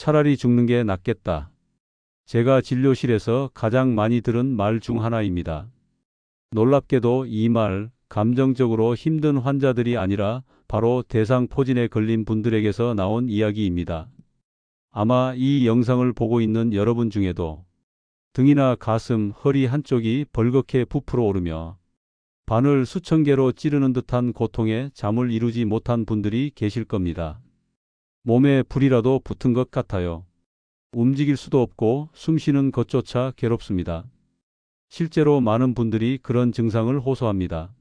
차라리 죽는 게 낫겠다. 제가 진료실에서 가장 많이 들은 말 중 하나입니다. 놀랍게도 이 말, 감정적으로 힘든 환자들이 아니라 바로 대상포진에 걸린 분들에게서 나온 이야기입니다. 아마 이 영상을 보고 있는 여러분 중에도 등이나 가슴, 허리 한쪽이 벌겋게 부풀어 오르며 바늘 수천 개로 찌르는 듯한 고통에 잠을 이루지 못한 분들이 계실 겁니다. 몸에 불이라도 붙은 것 같아요. 움직일 수도 없고 숨쉬는 것조차 괴롭습니다. 실제로 많은 분들이 그런 증상을 호소합니다.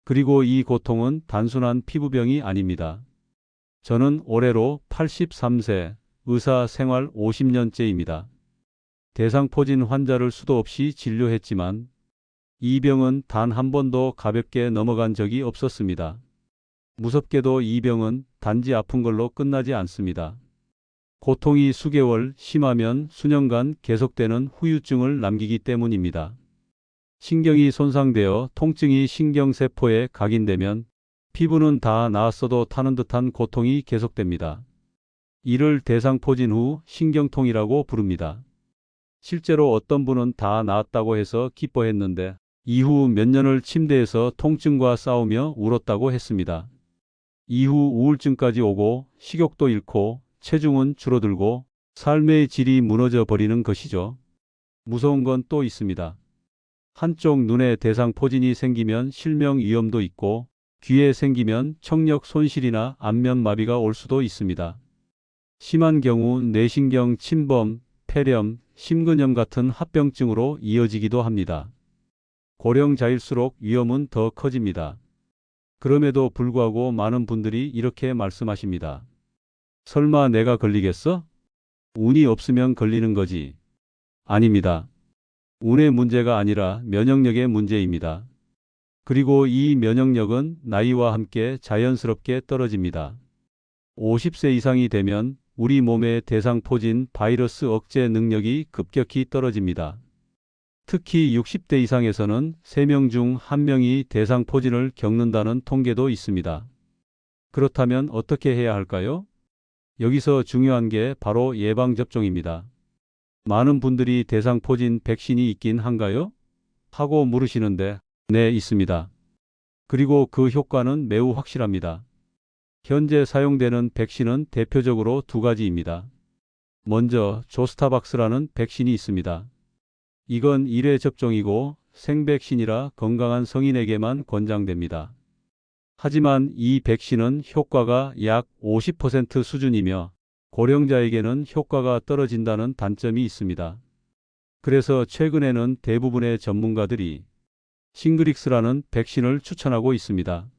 그리고 이 고통은 단순한 피부병이 아닙니다. 저는 올해로 83세, 의사 생활 50년째입니다. 대상포진 환자를 수도 없이 진료했지만 이 병은 단 한 번도 가볍게 넘어간 적이 없었습니다. 무섭게도 이 병은 단지 아픈 걸로 끝나지 않습니다. 고통이 수개월, 심하면 수년간 계속되는 후유증을 남기기 때문입니다. 신경이 손상되어 통증이 신경세포에 각인되면 피부는 다 나았어도 타는 듯한 고통이 계속됩니다. 이를 대상포진 후 신경통이라고 부릅니다. 실제로 어떤 분은 다 나았다고 해서 기뻐했는데 이후 몇 년을 침대에서 통증과 싸우며 울었다고 했습니다. 이후 우울증까지 오고 식욕도 잃고 체중은 줄어들고 삶의 질이 무너져 버리는 것이죠. 무서운 건 또 있습니다. 한쪽 눈에 대상포진이 생기면 실명 위험도 있고 귀에 생기면 청력 손실이나 안면마비가 올 수도 있습니다. 심한 경우 뇌신경 침범, 폐렴, 심근염 같은 합병증으로 이어지기도 합니다. 고령자일수록 위험은 더 커집니다. 그럼에도 불구하고 많은 분들이 이렇게 말씀하십니다. 설마 내가 걸리겠어? 운이 없으면 걸리는 거지. 아닙니다. 운의 문제가 아니라 면역력의 문제입니다. 그리고 이 면역력은 나이와 함께 자연스럽게 떨어집니다. 50세 이상이 되면 우리 몸의 대상포진 바이러스 억제 능력이 급격히 떨어집니다. 특히 60대 이상에서는 3명 중 1명이 대상포진을 겪는다는 통계도 있습니다. 그렇다면 어떻게 해야 할까요? 여기서 중요한 게 바로 예방접종입니다. 많은 분들이 대상포진 백신이 있긴 한가요? 하고 물으시는데 네, 있습니다. 그리고 그 효과는 매우 확실합니다. 현재 사용되는 백신은 대표적으로 두 가지입니다. 먼저 조스타박스라는 백신이 있습니다. 이건 1회 접종이고 생백신이라 건강한 성인에게만 권장됩니다. 하지만 이 백신은 효과가 약 50% 수준이며 고령자에게는 효과가 떨어진다는 단점이 있습니다. 그래서 최근에는 대부분의 전문가들이 싱그릭스라는 백신을 추천하고 있습니다.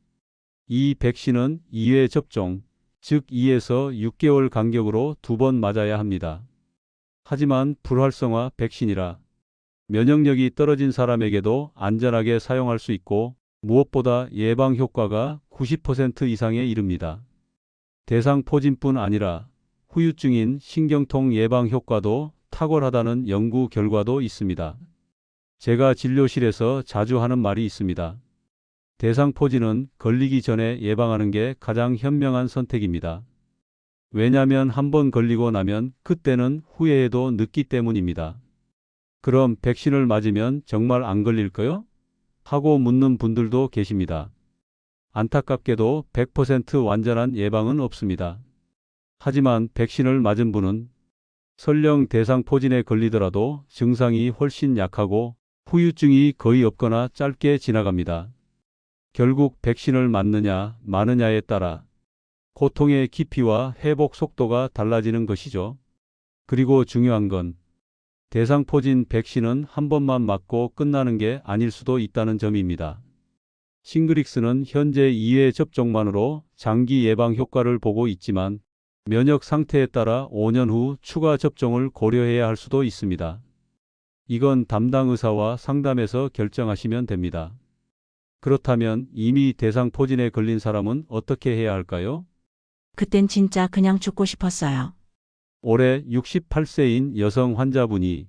이 백신은 2회 접종, 즉 2에서 6개월 간격으로 2번 맞아야 합니다. 하지만 불활성화 백신이라 면역력이 떨어진 사람에게도 안전하게 사용할 수 있고 무엇보다 예방 효과가 90% 이상에 이릅니다. 대상포진뿐 아니라 후유증인 신경통 예방 효과도 탁월하다는 연구 결과도 있습니다. 제가 진료실에서 자주 하는 말이 있습니다. 대상포진은 걸리기 전에 예방하는 게 가장 현명한 선택입니다. 왜냐하면 한번 걸리고 나면 그때는 후회해도 늦기 때문입니다. 그럼 백신을 맞으면 정말 안 걸릴까요? 하고 묻는 분들도 계십니다. 안타깝게도 100% 완전한 예방은 없습니다. 하지만 백신을 맞은 분은 설령 대상포진에 걸리더라도 증상이 훨씬 약하고 후유증이 거의 없거나 짧게 지나갑니다. 결국 백신을 맞느냐 마느냐에 따라 고통의 깊이와 회복 속도가 달라지는 것이죠. 그리고 중요한 건 대상포진 백신은 한 번만 맞고 끝나는 게 아닐 수도 있다는 점입니다. 싱그릭스는 현재 2회 접종만으로 장기 예방 효과를 보고 있지만 면역 상태에 따라 5년 후 추가 접종을 고려해야 할 수도 있습니다. 이건 담당 의사와 상담해서 결정하시면 됩니다. 그렇다면 이미 대상포진에 걸린 사람은 어떻게 해야 할까요? 그땐 진짜 그냥 죽고 싶었어요. 올해 68세인 여성 환자분이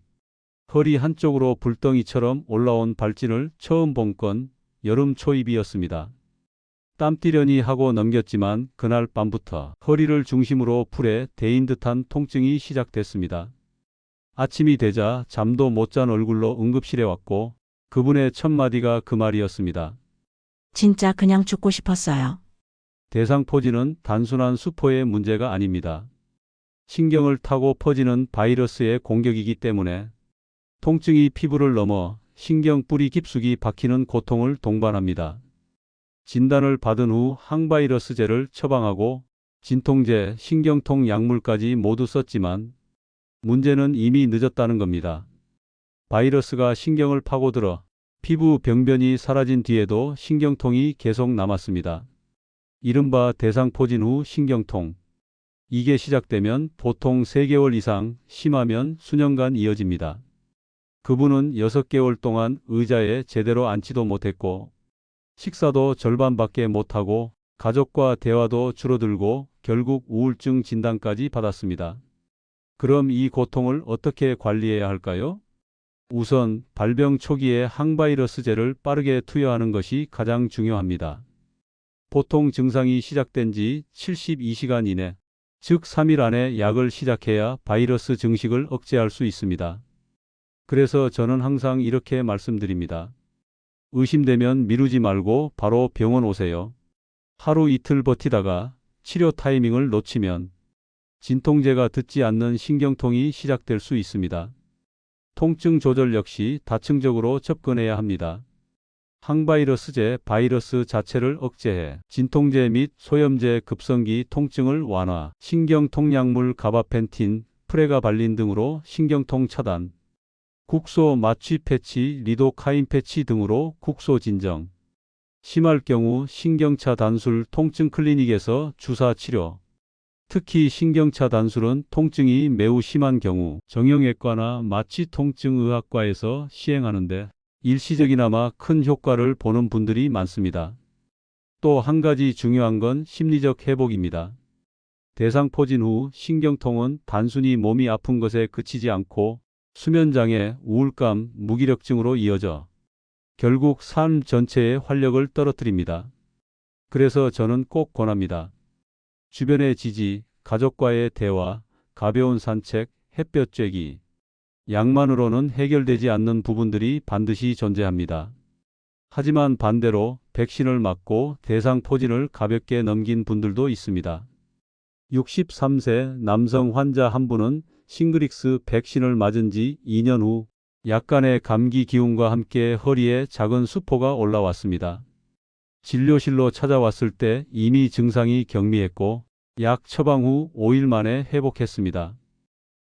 허리 한쪽으로 불덩이처럼 올라온 발진을 처음 본 건 여름 초입이었습니다. 땀띠려니 하고 넘겼지만 그날 밤부터 허리를 중심으로 풀에 대인 듯한 통증이 시작됐습니다. 아침이 되자 잠도 못 잔 얼굴로 응급실에 왔고 그분의 첫 마디가 그 말이었습니다. 진짜 그냥 죽고 싶었어요. 대상포진은 단순한 수포의 문제가 아닙니다. 신경을 타고 퍼지는 바이러스의 공격이기 때문에 통증이 피부를 넘어 신경 뿌리 깊숙이 박히는 고통을 동반합니다. 진단을 받은 후 항바이러스제를 처방하고 진통제, 신경통 약물까지 모두 썼지만 문제는 이미 늦었다는 겁니다. 바이러스가 신경을 파고들어 피부 병변이 사라진 뒤에도 신경통이 계속 남았습니다. 이른바 대상포진 후 신경통. 이게 시작되면 보통 3개월 이상, 심하면 수년간 이어집니다. 그분은 6개월 동안 의자에 제대로 앉지도 못했고 식사도 절반밖에 못하고 가족과 대화도 줄어들고 결국 우울증 진단까지 받았습니다. 그럼 이 고통을 어떻게 관리해야 할까요? 우선 발병 초기에 항바이러스제를 빠르게 투여하는 것이 가장 중요합니다. 보통 증상이 시작된 지 72시간 이내, 즉 3일 안에 약을 시작해야 바이러스 증식을 억제할 수 있습니다. 그래서 저는 항상 이렇게 말씀드립니다. 의심되면 미루지 말고 바로 병원 오세요. 하루 이틀 버티다가 치료 타이밍을 놓치면 진통제가 듣지 않는 신경통이 시작될 수 있습니다. 통증 조절 역시 다층적으로 접근해야 합니다. 항바이러스제 바이러스 자체를 억제해 진통제 및 소염제 급성기 통증을 완화, 신경통약물 가바펜틴, 프레가발린 등으로 신경통 차단, 국소 마취 패치, 리도카인 패치 등으로 국소 진정, 심할 경우 신경차 단술 통증 클리닉에서 주사 치료, 특히 신경차 단술은 통증이 매우 심한 경우 정형외과나 마취통증의학과에서 시행하는데 일시적이나마 큰 효과를 보는 분들이 많습니다. 또 한 가지 중요한 건 심리적 회복입니다. 대상포진 후 신경통은 단순히 몸이 아픈 것에 그치지 않고 수면장애, 우울감, 무기력증으로 이어져 결국 삶 전체의 활력을 떨어뜨립니다. 그래서 저는 꼭 권합니다. 주변의 지지, 가족과의 대화, 가벼운 산책, 햇볕 쬐기. 약만으로는 해결되지 않는 부분들이 반드시 존재합니다. 하지만 반대로 백신을 맞고 대상포진을 가볍게 넘긴 분들도 있습니다. 63세 남성 환자 한 분은 싱그릭스 백신을 맞은 지 2년 후 약간의 감기 기운과 함께 허리에 작은 수포가 올라왔습니다. 진료실로 찾아왔을 때 이미 증상이 경미했고 약 처방 후 5일 만에 회복했습니다.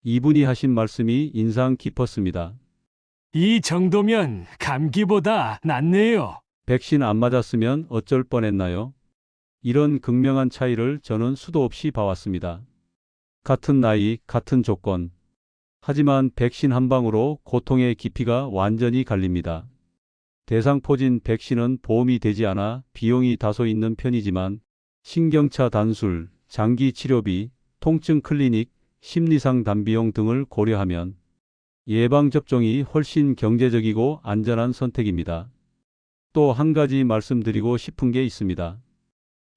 이분이 하신 말씀이 인상 깊었습니다. 이 정도면 감기보다 낫네요. 백신 안 맞았으면 어쩔 뻔했나요? 이런 극명한 차이를 저는 수도 없이 봐왔습니다. 같은 나이, 같은 조건. 하지만 백신 한 방으로 고통의 깊이가 완전히 갈립니다. 대상포진 백신은 보험이 되지 않아 비용이 다소 있는 편이지만 신경차 단술, 장기 치료비, 통증 클리닉, 심리상 단비용 등을 고려하면 예방접종이 훨씬 경제적이고 안전한 선택입니다. 또 한 가지 말씀드리고 싶은 게 있습니다.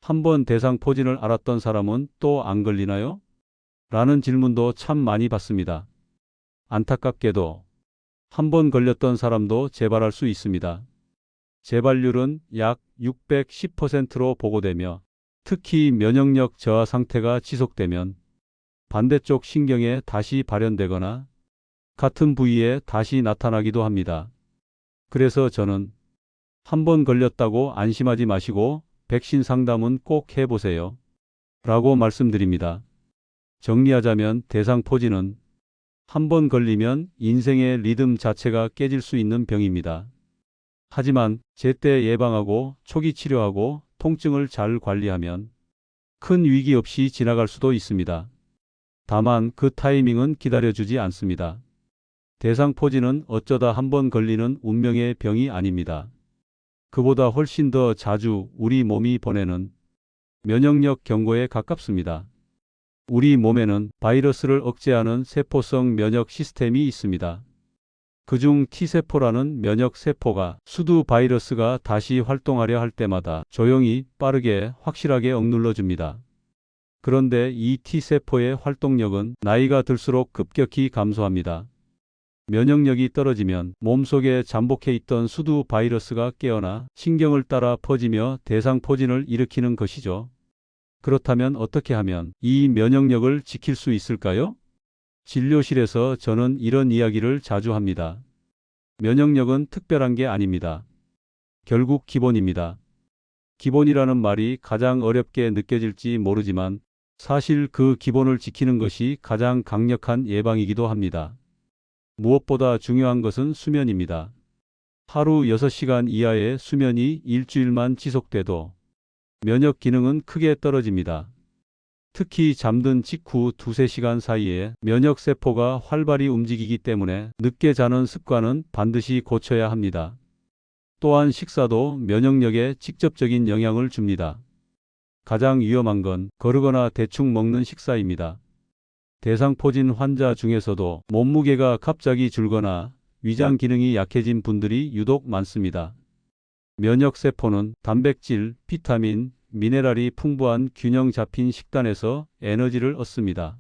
한번 대상포진을 앓았던 사람은 또 안 걸리나요? 라는 질문도 참 많이 받습니다. 안타깝게도 한 번 걸렸던 사람도 재발할 수 있습니다. 재발률은 약 610%로 보고되며 특히 면역력 저하 상태가 지속되면 반대쪽 신경에 다시 발현되거나 같은 부위에 다시 나타나기도 합니다. 그래서 저는 한 번 걸렸다고 안심하지 마시고 백신 상담은 꼭 해보세요. 라고 말씀드립니다. 정리하자면 대상포진은 한 번 걸리면 인생의 리듬 자체가 깨질 수 있는 병입니다. 하지만 제때 예방하고 초기 치료하고 통증을 잘 관리하면 큰 위기 없이 지나갈 수도 있습니다. 다만 그 타이밍은 기다려주지 않습니다. 대상포진은 어쩌다 한 번 걸리는 운명의 병이 아닙니다. 그보다 훨씬 더 자주 우리 몸이 보내는 면역력 경고에 가깝습니다. 우리 몸에는 바이러스를 억제하는 세포성 면역 시스템이 있습니다. 그중 T세포라는 면역세포가 수두 바이러스가 다시 활동하려 할 때마다 조용히 빠르게 확실하게 억눌러줍니다. 그런데 이 T세포의 활동력은 나이가 들수록 급격히 감소합니다. 면역력이 떨어지면 몸속에 잠복해 있던 수두 바이러스가 깨어나 신경을 따라 퍼지며 대상포진을 일으키는 것이죠. 그렇다면 어떻게 하면 이 면역력을 지킬 수 있을까요? 진료실에서 저는 이런 이야기를 자주 합니다. 면역력은 특별한 게 아닙니다. 결국 기본입니다. 기본이라는 말이 가장 어렵게 느껴질지 모르지만 사실 그 기본을 지키는 것이 가장 강력한 예방이기도 합니다. 무엇보다 중요한 것은 수면입니다. 하루 6시간 이하의 수면이 일주일만 지속돼도 면역 기능은 크게 떨어집니다. 특히 잠든 직후 2~3시간 사이에 면역세포가 활발히 움직이기 때문에 늦게 자는 습관은 반드시 고쳐야 합니다. 또한 식사도 면역력에 직접적인 영향을 줍니다. 가장 위험한 건 거르거나 대충 먹는 식사입니다. 대상포진 환자 중에서도 몸무게가 갑자기 줄거나 위장 기능이 약해진 분들이 유독 많습니다. 면역세포는 단백질, 비타민, 미네랄이 풍부한 균형 잡힌 식단에서 에너지를 얻습니다.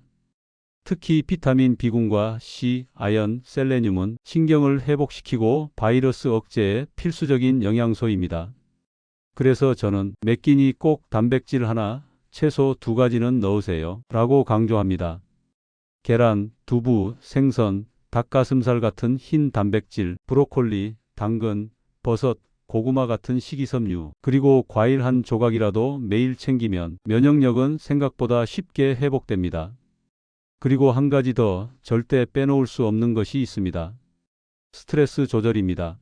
특히 비타민 B군과 C, 아연, 셀레늄은 신경을 회복시키고 바이러스 억제에 필수적인 영양소입니다. 그래서 저는 매 끼니 꼭 단백질 하나, 채소 2가지는 넣으세요 라고 강조합니다. 계란, 두부, 생선, 닭가슴살 같은 흰 단백질, 브로콜리, 당근, 버섯, 고구마 같은 식이섬유, 그리고 과일 한 조각이라도 매일 챙기면 면역력은 생각보다 쉽게 회복됩니다. 그리고 한 가지 더 절대 빼놓을 수 없는 것이 있습니다. 스트레스 조절입니다.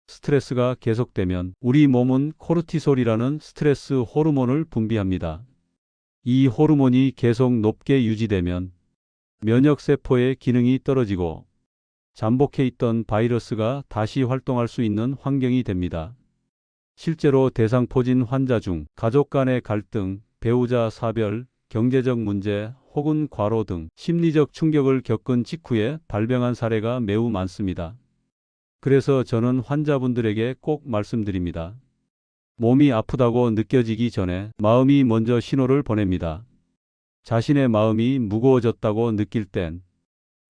스트레스가 계속되면 우리 몸은 코르티솔이라는 스트레스 호르몬을 분비합니다. 이 호르몬이 계속 높게 유지되면 면역세포의 기능이 떨어지고 잠복해 있던 바이러스가 다시 활동할 수 있는 환경이 됩니다. 실제로 대상포진 환자 중 가족 간의 갈등, 배우자 사별, 경제적 문제 혹은 과로 등 심리적 충격을 겪은 직후에 발병한 사례가 매우 많습니다. 그래서 저는 환자분들에게 꼭 말씀드립니다. 몸이 아프다고 느껴지기 전에 마음이 먼저 신호를 보냅니다. 자신의 마음이 무거워졌다고 느낄 땐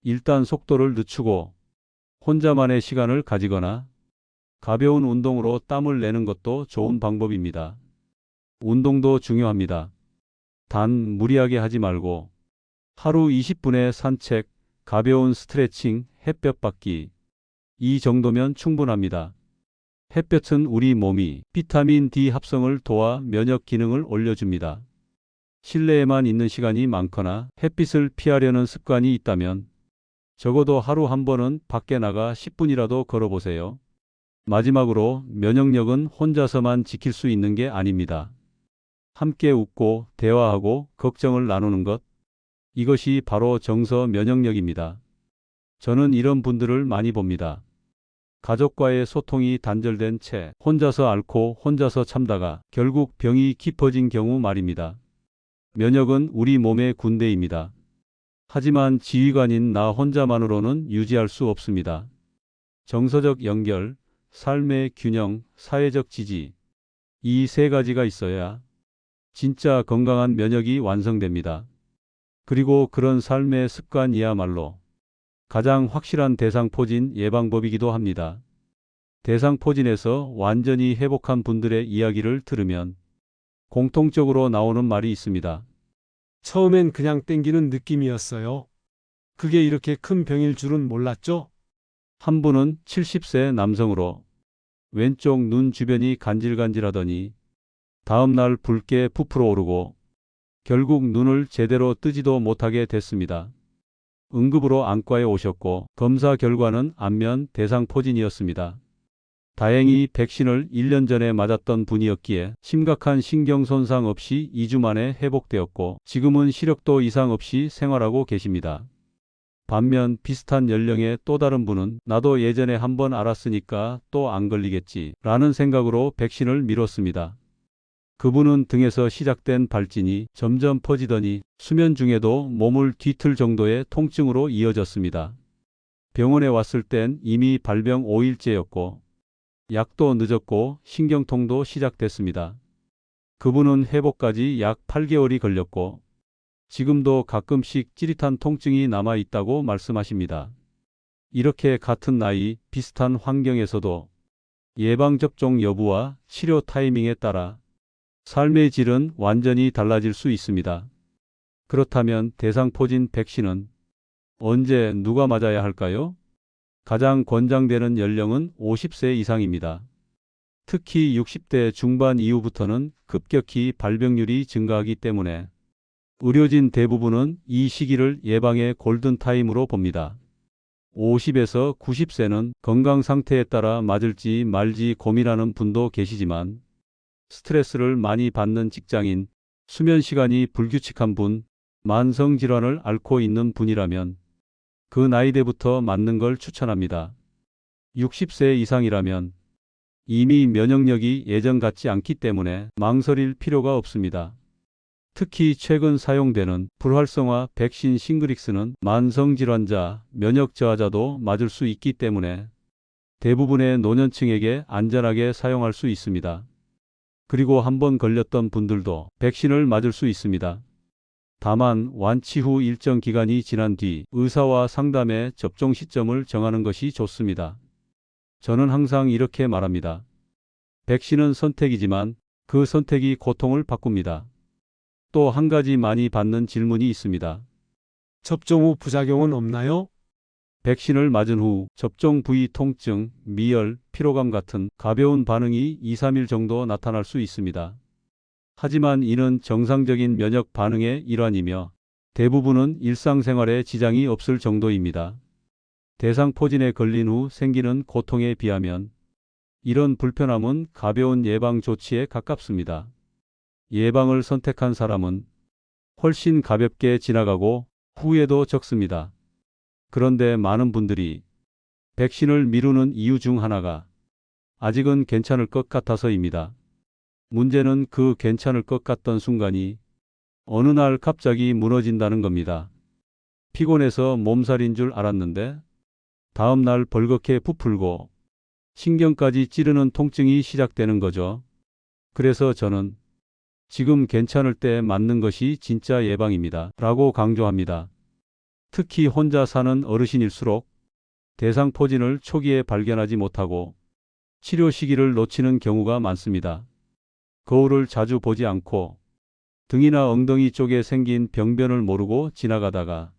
일단 속도를 늦추고 혼자만의 시간을 가지거나 가벼운 운동으로 땀을 내는 것도 좋은 방법입니다. 운동도 중요합니다. 단 무리하게 하지 말고 하루 20분의 산책, 가벼운 스트레칭, 햇볕 받기 이 정도면 충분합니다. 햇볕은 우리 몸이 비타민 D 합성을 도와 면역 기능을 올려줍니다. 실내에만 있는 시간이 많거나 햇빛을 피하려는 습관이 있다면 적어도 하루 한 번은 밖에 나가 10분이라도 걸어보세요. 마지막으로 면역력은 혼자서만 지킬 수 있는 게 아닙니다. 함께 웃고 대화하고 걱정을 나누는 것, 이것이 바로 정서 면역력입니다. 저는 이런 분들을 많이 봅니다. 가족과의 소통이 단절된 채 혼자서 앓고 혼자서 참다가 결국 병이 깊어진 경우 말입니다. 면역은 우리 몸의 군대입니다. 하지만 지휘관인 나 혼자만으로는 유지할 수 없습니다. 정서적 연결, 삶의 균형, 사회적 지지, 이 3가지가 있어야 진짜 건강한 면역이 완성됩니다. 그리고 그런 삶의 습관이야말로 가장 확실한 대상포진 예방법이기도 합니다. 대상포진에서 완전히 회복한 분들의 이야기를 들으면 공통적으로 나오는 말이 있습니다. 처음엔 그냥 땡기는 느낌이었어요. 그게 이렇게 큰 병일 줄은 몰랐죠? 한 분은 70세 남성으로 왼쪽 눈 주변이 간질간질하더니 다음 날 붉게 부풀어 오르고 결국 눈을 제대로 뜨지도 못하게 됐습니다. 응급으로 안과에 오셨고 검사 결과는 안면 대상포진이었습니다. 다행히 백신을 1년 전에 맞았던 분이었기에 심각한 신경 손상 없이 2주 만에 회복되었고 지금은 시력도 이상 없이 생활하고 계십니다. 반면 비슷한 연령의 또 다른 분은 나도 예전에 한번 알았으니까 또 안 걸리겠지 라는 생각으로 백신을 미뤘습니다. 그분은 등에서 시작된 발진이 점점 퍼지더니 수면 중에도 몸을 뒤틀 정도의 통증으로 이어졌습니다. 병원에 왔을 땐 이미 발병 5일째였고 약도 늦었고 신경통도 시작됐습니다. 그분은 회복까지 약 8개월이 걸렸고 지금도 가끔씩 찌릿한 통증이 남아 있다고 말씀하십니다. 이렇게 같은 나이, 비슷한 환경에서도 예방접종 여부와 치료 타이밍에 따라 삶의 질은 완전히 달라질 수 있습니다. 그렇다면 대상포진 백신은 언제 누가 맞아야 할까요? 가장 권장되는 연령은 50세 이상입니다. 특히 60대 중반 이후부터는 급격히 발병률이 증가하기 때문에 의료진 대부분은 이 시기를 예방의 골든타임으로 봅니다. 50에서 90세는 건강 상태에 따라 맞을지 말지 고민하는 분도 계시지만 스트레스를 많이 받는 직장인, 수면 시간이 불규칙한 분, 만성 질환을 앓고 있는 분이라면 그 나이대부터 맞는 걸 추천합니다. 60세 이상이라면 이미 면역력이 예전 같지 않기 때문에 망설일 필요가 없습니다. 특히 최근 사용되는 불활성화 백신 싱그릭스는 만성질환자, 면역 저하자도 맞을 수 있기 때문에 대부분의 노년층에게 안전하게 사용할 수 있습니다. 그리고 한번 걸렸던 분들도 백신을 맞을 수 있습니다. 다만 완치 후 일정 기간이 지난 뒤 의사와 상담해 접종 시점을 정하는 것이 좋습니다. 저는 항상 이렇게 말합니다. 백신은 선택이지만 그 선택이 고통을 바꿉니다. 또 한 가지 많이 받는 질문이 있습니다. 접종 후 부작용은 없나요? 백신을 맞은 후 접종 부위 통증, 미열, 피로감 같은 가벼운 반응이 2, 3일 정도 나타날 수 있습니다. 하지만 이는 정상적인 면역 반응의 일환이며 대부분은 일상생활에 지장이 없을 정도입니다. 대상포진에 걸린 후 생기는 고통에 비하면 이런 불편함은 가벼운 예방 조치에 가깝습니다. 예방을 선택한 사람은 훨씬 가볍게 지나가고 후회도 적습니다. 그런데 많은 분들이 백신을 미루는 이유 중 하나가 아직은 괜찮을 것 같아서입니다. 문제는 그 괜찮을 것 같던 순간이 어느 날 갑자기 무너진다는 겁니다. 피곤해서 몸살인 줄 알았는데 다음 날 벌겋게 부풀고 신경까지 찌르는 통증이 시작되는 거죠. 그래서 저는 지금 괜찮을 때 맞는 것이 진짜 예방입니다. 라고 강조합니다. 특히 혼자 사는 어르신일수록 대상포진을 초기에 발견하지 못하고 치료 시기를 놓치는 경우가 많습니다. 거울을 자주 보지 않고 등이나 엉덩이 쪽에 생긴 병변을 모르고 지나가다가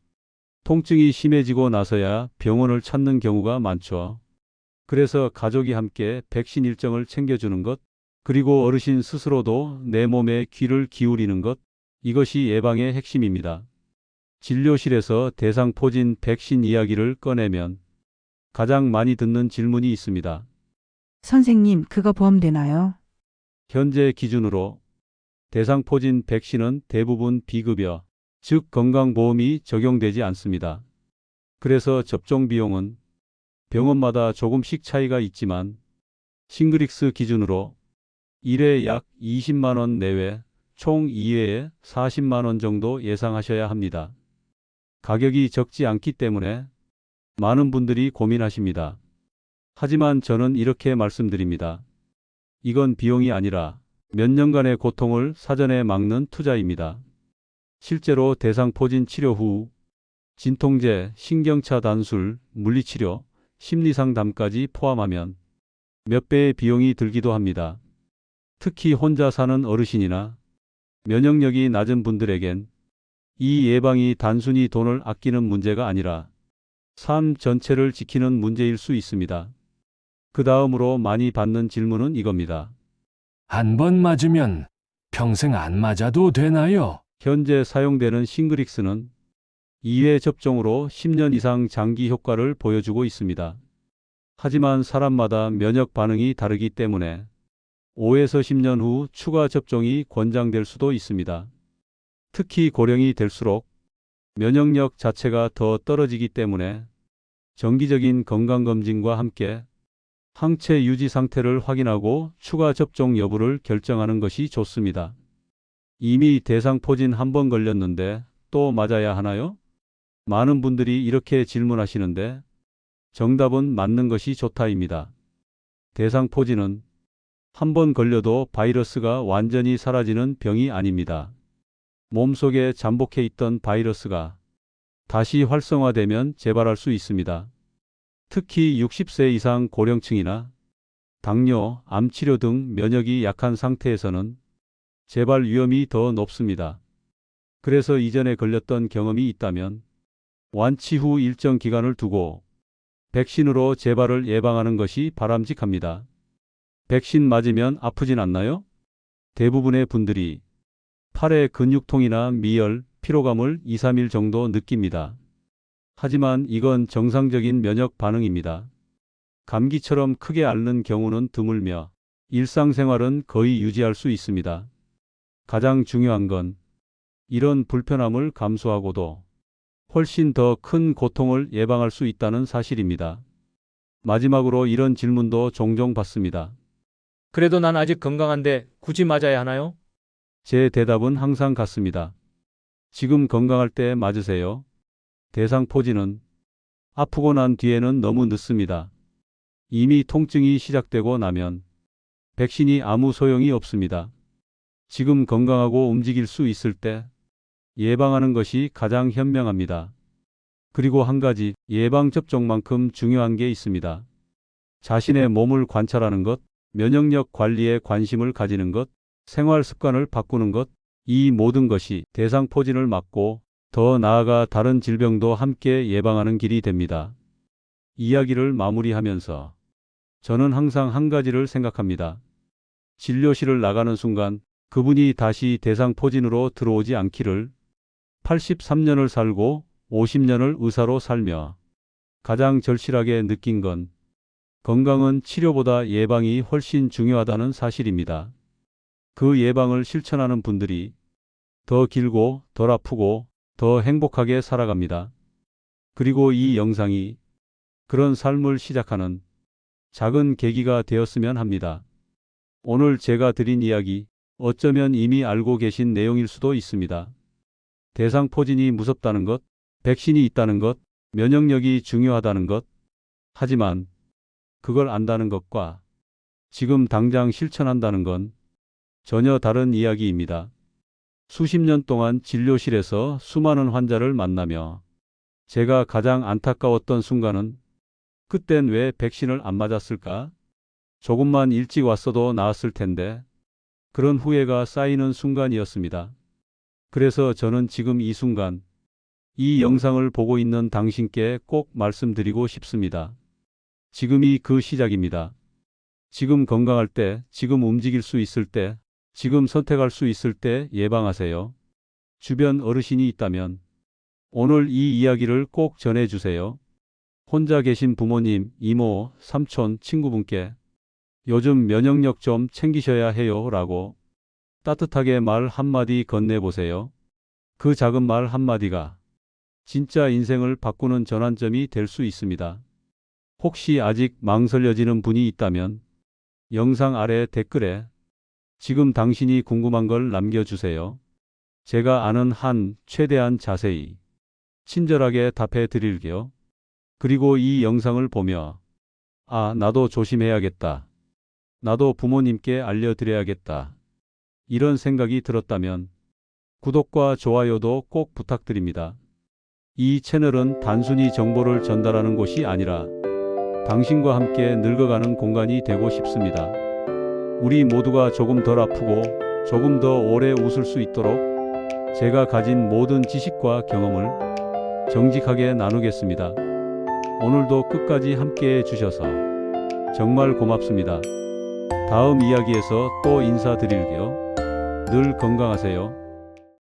통증이 심해지고 나서야 병원을 찾는 경우가 많죠. 그래서 가족이 함께 백신 일정을 챙겨주는 것, 그리고 어르신 스스로도 내 몸에 귀를 기울이는 것, 이것이 예방의 핵심입니다. 진료실에서 대상포진 백신 이야기를 꺼내면 가장 많이 듣는 질문이 있습니다. 선생님, 그거 보험되나요? 현재 기준으로 대상포진 백신은 대부분 비급여, 즉 건강보험이 적용되지 않습니다. 그래서 접종 비용은 병원마다 조금씩 차이가 있지만 싱그릭스 기준으로 1회 약 20만 원 내외, 총 2회에 40만 원 정도 예상하셔야 합니다. 가격이 적지 않기 때문에 많은 분들이 고민하십니다. 하지만 저는 이렇게 말씀드립니다. 이건 비용이 아니라 몇 년간의 고통을 사전에 막는 투자입니다. 실제로 대상포진 치료 후 진통제, 신경차 단술, 물리치료, 심리상담까지 포함하면 몇 배의 비용이 들기도 합니다. 특히 혼자 사는 어르신이나 면역력이 낮은 분들에겐 이 예방이 단순히 돈을 아끼는 문제가 아니라 삶 전체를 지키는 문제일 수 있습니다. 그 다음으로 많이 받는 질문은 이겁니다. 한 번 맞으면 평생 안 맞아도 되나요? 현재 사용되는 싱그릭스는 2회 접종으로 10년 이상 장기 효과를 보여주고 있습니다. 하지만 사람마다 면역 반응이 다르기 때문에 5에서 10년 후 추가 접종이 권장될 수도 있습니다. 특히 고령이 될수록 면역력 자체가 더 떨어지기 때문에 정기적인 건강검진과 함께 항체 유지 상태를 확인하고 추가 접종 여부를 결정하는 것이 좋습니다. 이미 대상포진 한 번 걸렸는데 또 맞아야 하나요? 많은 분들이 이렇게 질문하시는데 정답은 맞는 것이 좋다입니다. 대상포진은 한 번 걸려도 바이러스가 완전히 사라지는 병이 아닙니다. 몸속에 잠복해 있던 바이러스가 다시 활성화되면 재발할 수 있습니다. 특히 60세 이상 고령층이나 당뇨, 암치료 등 면역이 약한 상태에서는 재발 위험이 더 높습니다. 그래서 이전에 걸렸던 경험이 있다면 완치 후 일정 기간을 두고 백신으로 재발을 예방하는 것이 바람직합니다. 백신 맞으면 아프진 않나요? 대부분의 분들이 팔의 근육통이나 미열, 피로감을 2, 3일 정도 느낍니다. 하지만 이건 정상적인 면역 반응입니다. 감기처럼 크게 앓는 경우는 드물며 일상생활은 거의 유지할 수 있습니다. 가장 중요한 건 이런 불편함을 감수하고도 훨씬 더 큰 고통을 예방할 수 있다는 사실입니다. 마지막으로 이런 질문도 종종 받습니다. 그래도 난 아직 건강한데 굳이 맞아야 하나요? 제 대답은 항상 같습니다. 지금 건강할 때 맞으세요. 대상포진은 아프고 난 뒤에는 너무 늦습니다. 이미 통증이 시작되고 나면 백신이 아무 소용이 없습니다. 지금 건강하고 움직일 수 있을 때 예방하는 것이 가장 현명합니다. 그리고 한 가지 예방접종만큼 중요한 게 있습니다. 자신의 몸을 관찰하는 것, 면역력 관리에 관심을 가지는 것, 생활 습관을 바꾸는 것, 이 모든 것이 대상포진을 막고 더 나아가 다른 질병도 함께 예방하는 길이 됩니다. 이야기를 마무리하면서 저는 항상 한 가지를 생각합니다. 진료실을 나가는 순간 그분이 다시 대상포진으로 들어오지 않기를. 83년을 살고 50년을 의사로 살며 가장 절실하게 느낀 건 건강은 치료보다 예방이 훨씬 중요하다는 사실입니다. 그 예방을 실천하는 분들이 더 길고 덜 아프고 더 행복하게 살아갑니다. 그리고 이 영상이 그런 삶을 시작하는 작은 계기가 되었으면 합니다. 오늘 제가 드린 이야기, 어쩌면 이미 알고 계신 내용일 수도 있습니다. 대상포진이 무섭다는 것, 백신이 있다는 것, 면역력이 중요하다는 것. 하지만 그걸 안다는 것과 지금 당장 실천한다는 건 전혀 다른 이야기입니다. 수십 년 동안 진료실에서 수많은 환자를 만나며 제가 가장 안타까웠던 순간은 그땐 왜 백신을 안 맞았을까? 조금만 일찍 왔어도 나았을 텐데. 그런 후회가 쌓이는 순간이었습니다. 그래서 저는 지금 이 순간, 이 영상을 보고 있는 당신께 꼭 말씀드리고 싶습니다. 지금이 그 시작입니다. 지금 건강할 때, 지금 움직일 수 있을 때, 지금 선택할 수 있을 때 예방하세요. 주변 어르신이 있다면 오늘 이 이야기를 꼭 전해주세요. 혼자 계신 부모님, 이모, 삼촌, 친구분께 요즘 면역력 좀 챙기셔야 해요 라고 따뜻하게 말 한마디 건네보세요. 그 작은 말 한마디가 진짜 인생을 바꾸는 전환점이 될 수 있습니다. 혹시 아직 망설여지는 분이 있다면 영상 아래 댓글에 지금 당신이 궁금한 걸 남겨주세요. 제가 아는 한 최대한 자세히, 친절하게 답해 드릴게요. 그리고 이 영상을 보며 아, 나도 조심해야겠다. 나도 부모님께 알려드려야겠다. 이런 생각이 들었다면 구독과 좋아요도 꼭 부탁드립니다. 이 채널은 단순히 정보를 전달하는 곳이 아니라 당신과 함께 늙어가는 공간이 되고 싶습니다. 우리 모두가 조금 덜 아프고 조금 더 오래 웃을 수 있도록 제가 가진 모든 지식과 경험을 정직하게 나누겠습니다. 오늘도 끝까지 함께 해주셔서 정말 고맙습니다. 다음 이야기에서 또 인사드릴게요. 늘 건강하세요.